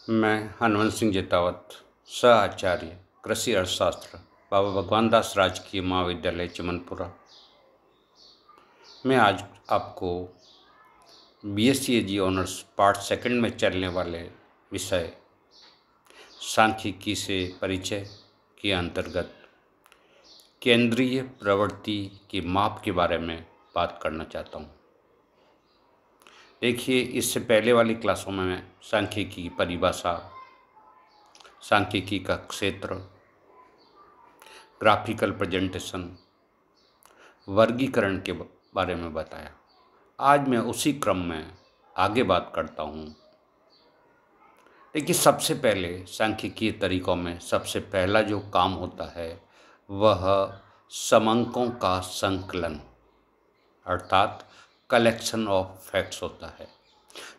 मैं हनुमंत सिंह जेतावत, सह आचार्य कृषि अर्थशास्त्र, बाबा भगवान दास राजकीय महाविद्यालय चमनपुरा। मैं आज आपको बीएससी एजी ऑनर्स पार्ट सेकंड में चलने वाले विषय सांख्यिकी से परिचय के अंतर्गत केंद्रीय प्रवृत्ति के माप के बारे में बात करना चाहता हूँ। देखिए, इससे पहले वाली क्लासों में मैं सांख्यिकी की परिभाषा, सांख्यिकी का क्षेत्र, ग्राफिकल प्रेजेंटेशन, वर्गीकरण के बारे में बताया। आज मैं उसी क्रम में आगे बात करता हूँ। देखिए, सबसे पहले सांख्यिकीय तरीकों में सबसे पहला जो काम होता है वह समंकों का संकलन अर्थात कलेक्शन ऑफ फैक्ट्स होता है।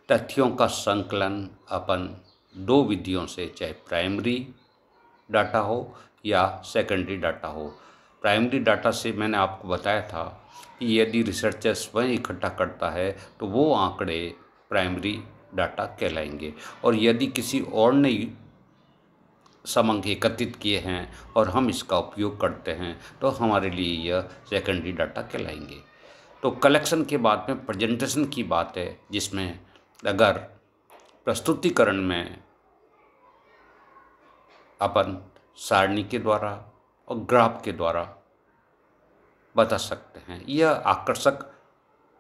तथ्यों का संकलन अपन दो विधियों से, चाहे प्राइमरी डाटा हो या सेकेंडरी डाटा हो। प्राइमरी डाटा से मैंने आपको बताया था कि यदि रिसर्चर स्वयं इकट्ठा करता है तो वो आंकड़े प्राइमरी डाटा कहलाएंगे, और यदि किसी और ने समंक एकत्रित किए हैं और हम इसका उपयोग करते हैं तो हमारे लिए यह सेकेंडरी डाटा कहलाएंगे। तो कलेक्शन के बाद में प्रेजेंटेशन की बात है, जिसमें अगर प्रस्तुतिकरण में अपन सारणी के द्वारा और ग्राफ के द्वारा बता सकते हैं। यह आकर्षक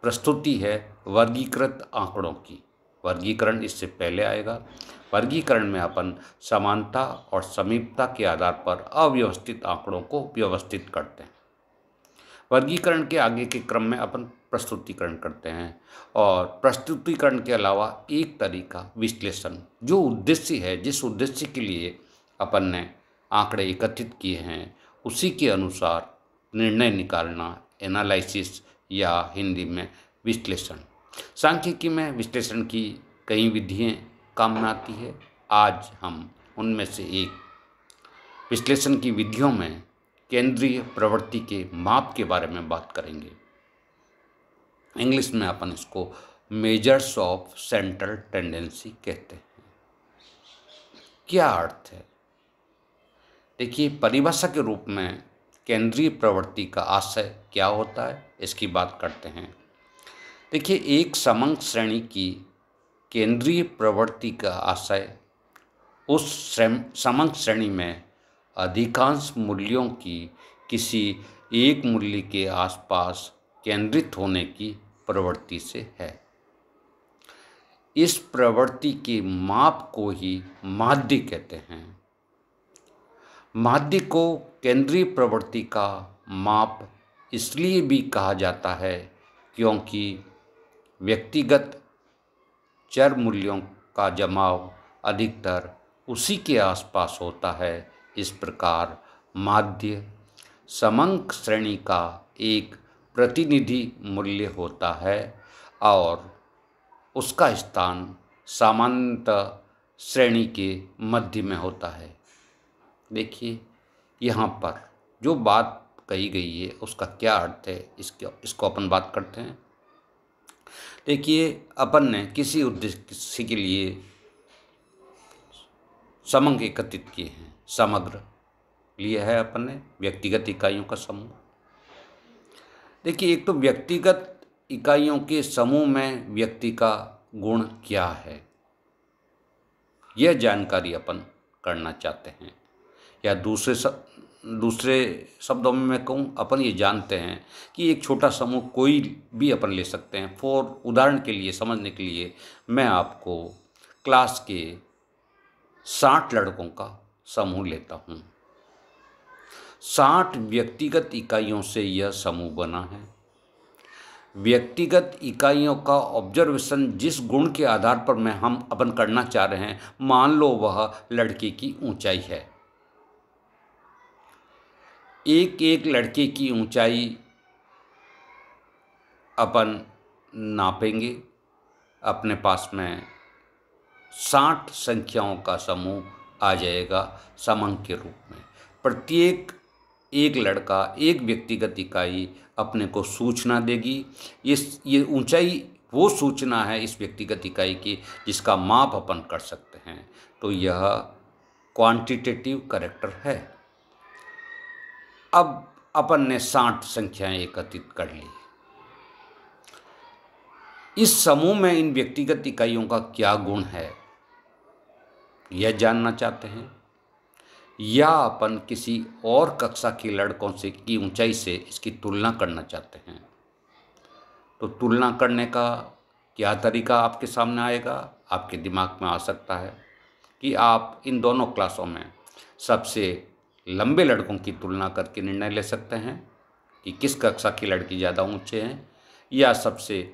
प्रस्तुति है वर्गीकृत आंकड़ों की। वर्गीकरण इससे पहले आएगा। वर्गीकरण में अपन समानता और समीपता के आधार पर अव्यवस्थित आंकड़ों को व्यवस्थित करते हैं। वर्गीकरण के आगे के क्रम में अपन प्रस्तुतिकरण करते हैं, और प्रस्तुतिकरण के अलावा एक तरीका विश्लेषण, जो उद्देश्य है, जिस उद्देश्य के लिए अपन ने आंकड़े एकत्रित किए हैं उसी के अनुसार निर्णय निकालना, एनालिसिस या हिंदी में विश्लेषण। सांख्यिकी में विश्लेषण की कई विधियाँ काम में आती है। आज हम उनमें से एक विश्लेषण की विधियों में केंद्रीय प्रवृत्ति के माप के बारे में बात करेंगे। इंग्लिश में अपन इसको मेजर्स ऑफ सेंट्रल टेंडेंसी कहते हैं। क्या अर्थ है? देखिए, परिभाषा के रूप में केंद्रीय प्रवृत्ति का आशय क्या होता है, इसकी बात करते हैं। देखिए, एक समंक श्रेणी की केंद्रीय प्रवृत्ति का आशय उस समंक श्रेणी में अधिकांश मूल्यों की किसी एक मूल्य के आसपास केंद्रित होने की प्रवृत्ति से है। इस प्रवृत्ति के माप को ही माध्य कहते हैं। माध्य को केंद्रीय प्रवृत्ति का माप इसलिए भी कहा जाता है क्योंकि व्यक्तिगत चर मूल्यों का जमाव अधिकतर उसी के आसपास होता है। इस प्रकार माध्य समंक श्रेणी का एक प्रतिनिधि मूल्य होता है और उसका स्थान सामान्यतः श्रेणी के मध्य में होता है। देखिए, यहाँ पर जो बात कही गई है उसका क्या अर्थ है, इसको अपन बात करते हैं। देखिए, अपन ने किसी उद्देश्य के लिए समंक एकत्रित किए हैं। समग्र लिया है अपन ने व्यक्तिगत इकाइयों का समूह। देखिए, एक तो व्यक्तिगत इकाइयों के समूह में व्यक्ति का गुण क्या है, यह जानकारी अपन करना चाहते हैं। या दूसरे शब्दों में मैं कहूँ, अपन ये जानते हैं कि एक छोटा समूह कोई भी अपन ले सकते हैं। उदाहरण के लिए, समझने के लिए मैं आपको क्लास के 60 लड़कों का समूह लेता हूँ। 60 व्यक्तिगत इकाइयों से यह समूह बना है। व्यक्तिगत इकाइयों का ऑब्जर्वेशन जिस गुण के आधार पर हम अपन करना चाह रहे हैं, मान लो वह लड़के की ऊंचाई है। एक एक लड़के की ऊंचाई अपन नापेंगे। अपने पास में 60 संख्याओं का समूह आ जाएगा समंक के रूप में। प्रत्येक एक लड़का, एक व्यक्तिगत इकाई अपने को सूचना देगी। ये ऊंचाई वो सूचना है इस व्यक्तिगत इकाई की जिसका माप अपन कर सकते हैं, तो यह क्वांटिटेटिव कैरेक्टर है। अब अपन ने 60 संख्याएं एकत्रित कर ली। इस समूह में इन व्यक्तिगत इकाइयों का क्या गुण है, यह जानना चाहते हैं, या अपन किसी और कक्षा के लड़कों से की ऊंचाई से इसकी तुलना करना चाहते हैं। तो तुलना करने का क्या तरीका आपके सामने आएगा, आपके दिमाग में आ सकता है कि आप इन दोनों क्लासों में सबसे लंबे लड़कों की तुलना करके निर्णय ले सकते हैं कि किस कक्षा की लड़की ज़्यादा ऊंचे हैं, या सबसे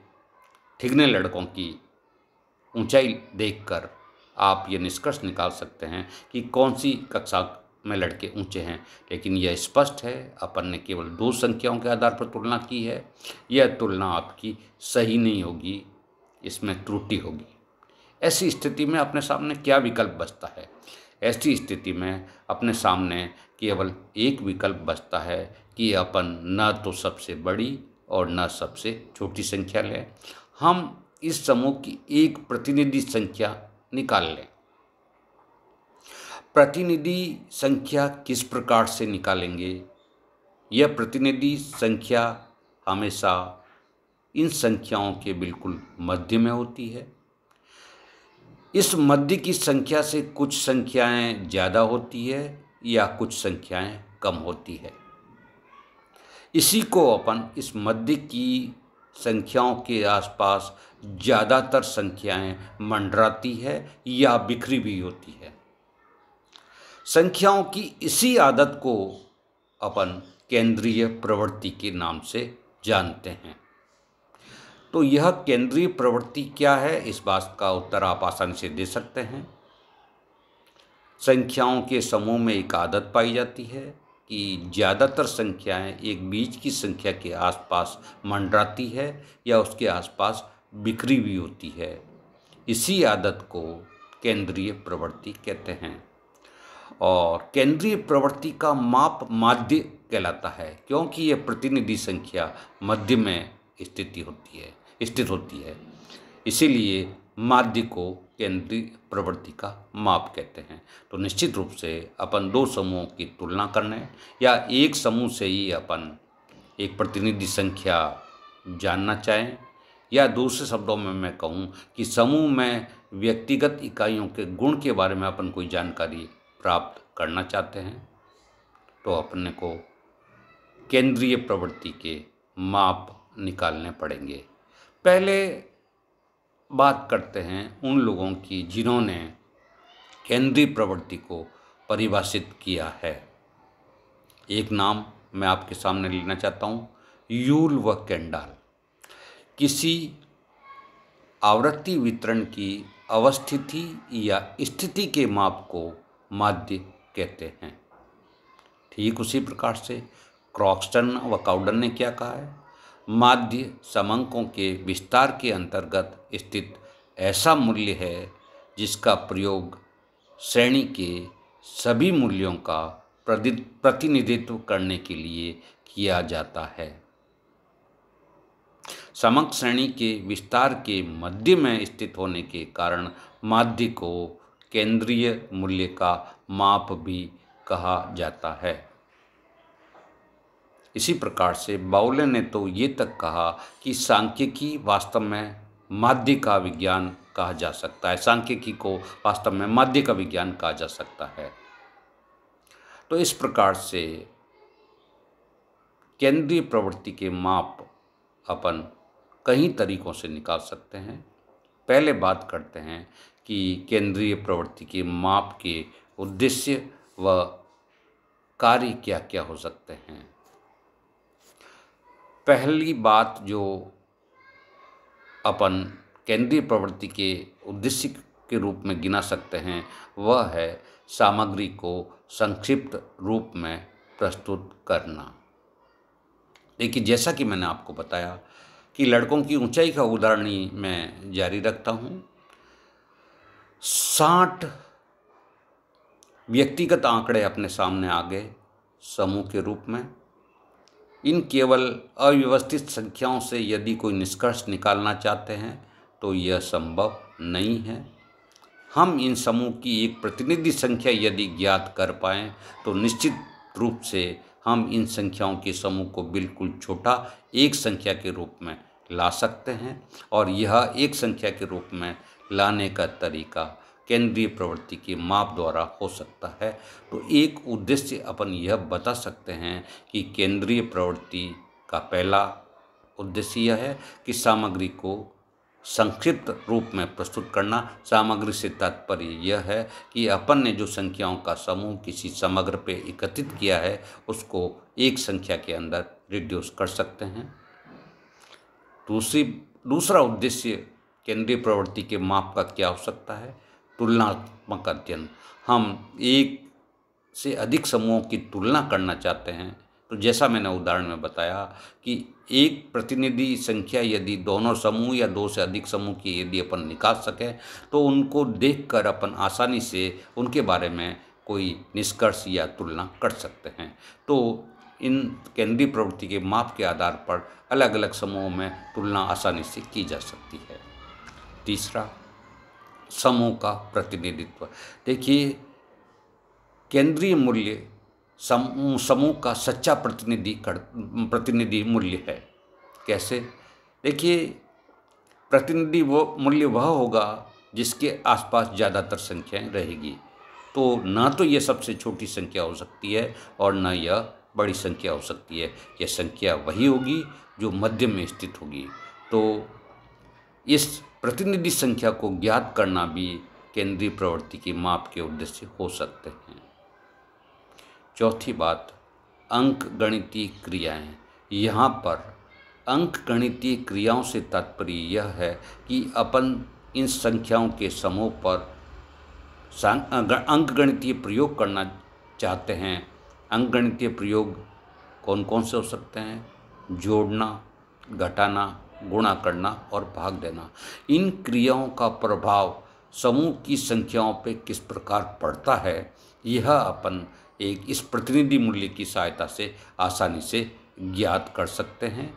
ठिगने लड़कों की ऊंचाई देखकर आप ये निष्कर्ष निकाल सकते हैं कि कौन सी कक्षा में लड़के ऊंचे हैं। लेकिन यह स्पष्ट है, अपन ने केवल 2 संख्याओं के आधार पर तुलना की है। यह तुलना आपकी सही नहीं होगी, इसमें त्रुटि होगी। ऐसी स्थिति में अपने सामने क्या विकल्प बचता है? ऐसी स्थिति में अपने सामने केवल एक विकल्प बचता है कि अपन न तो सबसे बड़ी और न सबसे छोटी संख्या लें, हम इस समूह की एक प्रतिनिधि संख्या निकाल लें। प्रतिनिधि संख्या किस प्रकार से निकालेंगे? यह प्रतिनिधि संख्या हमेशा इन संख्याओं के बिल्कुल मध्य में होती है। इस मध्य की संख्या से कुछ संख्याएं ज़्यादा होती है या कुछ संख्याएं कम होती है। इसी को अपन इस मध्य की संख्याओं के आसपास ज़्यादातर संख्याएं मंडराती है या बिखरी भी होती है। संख्याओं की इसी आदत को अपन केंद्रीय प्रवृत्ति के नाम से जानते हैं। तो यह केंद्रीय प्रवृत्ति क्या है, इस बात का उत्तर आप आसानी से दे सकते हैं। संख्याओं के समूह में एक आदत पाई जाती है कि ज़्यादातर संख्याएं एक बीच की संख्या के आसपास मंडराती है या उसके आसपास बिखरी हुई होती है। इसी आदत को केंद्रीय प्रवृत्ति कहते हैं। और केंद्रीय प्रवृत्ति का माप माध्य कहलाता है, क्योंकि यह प्रतिनिधि संख्या मध्य में स्थित होती है। इसीलिए माध्य को केंद्रीय प्रवृत्ति का माप कहते हैं। तो निश्चित रूप से अपन 2 समूहों की तुलना करने या एक समूह से ही अपन एक प्रतिनिधि संख्या जानना चाहें, या दूसरे शब्दों में मैं कहूँ कि समूह में व्यक्तिगत इकाइयों के गुण के बारे में अपन कोई जानकारी प्राप्त करना चाहते हैं, तो अपने को केंद्रीय प्रवृत्ति के माप निकालने पड़ेंगे। पहले बात करते हैं उन लोगों की जिन्होंने केंद्रीय प्रवृत्ति को परिभाषित किया है। एक नाम मैं आपके सामने लेना चाहता हूँ, यूल व केंडाल। किसी आवृत्ति वितरण की अवस्थिति या स्थिति के माप को माध्य कहते हैं। ठीक उसी प्रकार से क्रॉक्सटन व काउडन ने क्या कहा है, माध्य समंकों के विस्तार के अंतर्गत स्थित ऐसा मूल्य है जिसका प्रयोग श्रेणी के सभी मूल्यों का प्रतिनिधित्व करने के लिए किया जाता है। समंक श्रेणी के विस्तार के मध्य में स्थित होने के कारण माध्य को केंद्रीय मूल्य का माप भी कहा जाता है। इसी प्रकार से बाउले ने तो ये तक कहा कि सांख्यिकी वास्तव में माध्य का विज्ञान कहा जा सकता है। सांख्यिकी को वास्तव में माध्य का विज्ञान कहा जा सकता है। तो इस प्रकार से केंद्रीय प्रवृत्ति के माप अपन कई तरीकों से निकाल सकते हैं। पहले बात करते हैं कि केंद्रीय प्रवृत्ति के माप के उद्देश्य व कार्य क्या क्या हो सकते हैं। पहली बात जो अपन केंद्रीय प्रवृत्ति के उद्देश्य के रूप में गिना सकते हैं वह है सामग्री को संक्षिप्त रूप में प्रस्तुत करना। देखिए, जैसा कि मैंने आपको बताया कि लड़कों की ऊंचाई का उदाहरण ही मैं जारी रखता हूँ। 60 व्यक्तिगत आंकड़े अपने सामने आ गए समूह के रूप में। इन केवल अव्यवस्थित संख्याओं से यदि कोई निष्कर्ष निकालना चाहते हैं तो यह संभव नहीं है। हम इन समूह की एक प्रतिनिधि संख्या यदि ज्ञात कर पाएँ तो निश्चित रूप से हम इन संख्याओं के समूह को बिल्कुल छोटा एक संख्या के रूप में ला सकते हैं, और यह एक संख्या के रूप में लाने का तरीका केंद्रीय प्रवृत्ति के माप द्वारा हो सकता है। तो एक उद्देश्य अपन यह बता सकते हैं कि केंद्रीय प्रवृत्ति का पहला उद्देश्य यह है कि सामग्री को संक्षिप्त रूप में प्रस्तुत करना। सामग्री से तात्पर्य यह है कि अपन ने जो संख्याओं का समूह किसी समग्र पे एकत्रित किया है उसको एक संख्या के अंदर रिड्यूस कर सकते हैं। दूसरा उद्देश्य केंद्रीय प्रवृत्ति के माप का क्या हो सकता है? तुलनात्मक अध्ययन। हम एक से अधिक समूहों की तुलना करना चाहते हैं, तो जैसा मैंने उदाहरण में बताया कि एक प्रतिनिधि संख्या यदि दोनों समूह या दो से अधिक समूह की यदि अपन निकाल सकें तो उनको देखकर अपन आसानी से उनके बारे में कोई निष्कर्ष या तुलना कर सकते हैं। तो इन केंद्रीय प्रवृत्ति के माप के आधार पर अलग अलग समूहों में तुलना आसानी से की जा सकती है। तीसरा, समूह का प्रतिनिधित्व। देखिए, केंद्रीय मूल्य समूह का सच्चा प्रतिनिधि मूल्य है। कैसे? देखिए, प्रतिनिधि वो मूल्य वह होगा जिसके आसपास ज़्यादातर संख्याएं रहेगी। तो ना तो ये सबसे छोटी संख्या हो सकती है और न यह बड़ी संख्या हो सकती है। यह संख्या वही होगी जो मध्य में स्थित होगी। तो इस प्रतिनिधि संख्या को ज्ञात करना भी केंद्रीय प्रवृत्ति के माप के उद्देश्य हो सकते हैं। चौथी बात, अंकगणितीय क्रियाएं। यहाँ पर अंकगणितीय क्रियाओं से तात्पर्य यह है कि अपन इन संख्याओं के समूह पर अंकगणितीय प्रयोग करना चाहते हैं। अंकगणितीय प्रयोग कौन कौन से हो सकते हैं? जोड़ना, घटाना, गुणा करना और भाग देना। इन क्रियाओं का प्रभाव समूह की संख्याओं पे किस प्रकार पड़ता है, यह अपन एक इस प्रतिनिधि मूल्य की सहायता से आसानी से ज्ञात कर सकते हैं।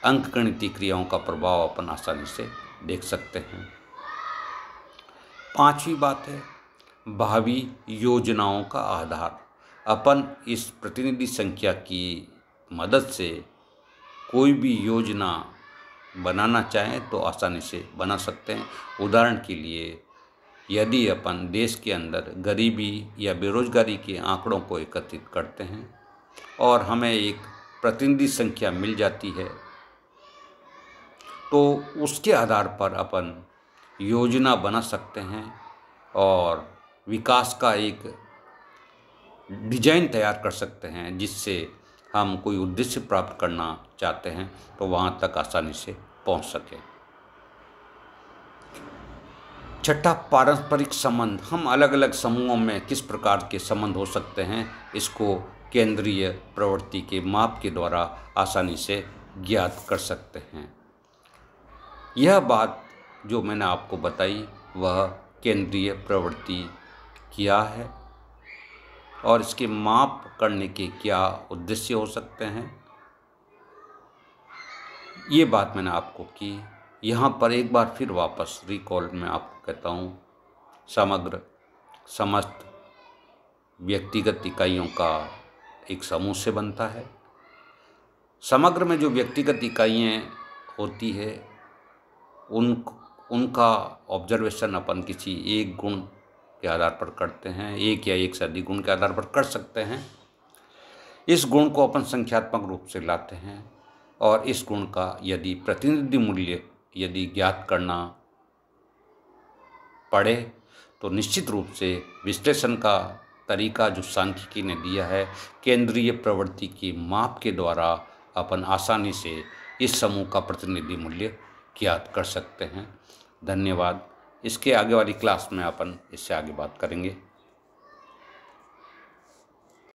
अंकगणितीय क्रियाओं का प्रभाव अपन आसानी से देख सकते हैं। पांचवी बात है भावी योजनाओं का आधार। अपन इस प्रतिनिधि संख्या की मदद से कोई भी योजना बनाना चाहें तो आसानी से बना सकते हैं। उदाहरण के लिए, यदि अपन देश के अंदर गरीबी या बेरोजगारी के आंकड़ों को एकत्रित करते हैं और हमें एक प्रतिनिधि संख्या मिल जाती है, तो उसके आधार पर अपन योजना बना सकते हैं और विकास का एक डिजाइन तैयार कर सकते हैं, जिससे हम कोई उद्देश्य प्राप्त करना चाहते हैं तो वहाँ तक आसानी से पहुँच सकें। छठा, पारस्परिक संबंध। हम अलग अलग समूहों में किस प्रकार के संबंध हो सकते हैं, इसको केंद्रीय प्रवृत्ति के माप के द्वारा आसानी से ज्ञात कर सकते हैं। यह बात जो मैंने आपको बताई वह केंद्रीय प्रवृत्ति क्या है और इसके माप करने के क्या उद्देश्य हो सकते हैं, ये बात मैंने आपको की। यहाँ पर एक बार फिर वापस रिकॉल में आपको कहता हूँ, समग्र समस्त व्यक्तिगत इकाइयों का एक समूह से बनता है। समग्र में जो व्यक्तिगत इकाइयाँ होती है उनका ऑब्जर्वेशन अपन किसी एक गुण के आधार पर करते हैं, एक या एक से अधिक गुण के आधार पर कर सकते हैं। इस गुण को अपन संख्यात्मक रूप से लाते हैं और इस गुण का यदि प्रतिनिधि मूल्य यदि ज्ञात करना पड़े तो निश्चित रूप से विश्लेषण का तरीका जो सांख्यिकी ने दिया है, केंद्रीय प्रवृत्ति की माप के द्वारा अपन आसानी से इस समूह का प्रतिनिधि मूल्य ज्ञात कर सकते हैं। धन्यवाद। इसके आगे वाली क्लास में अपन इससे आगे बात करेंगे।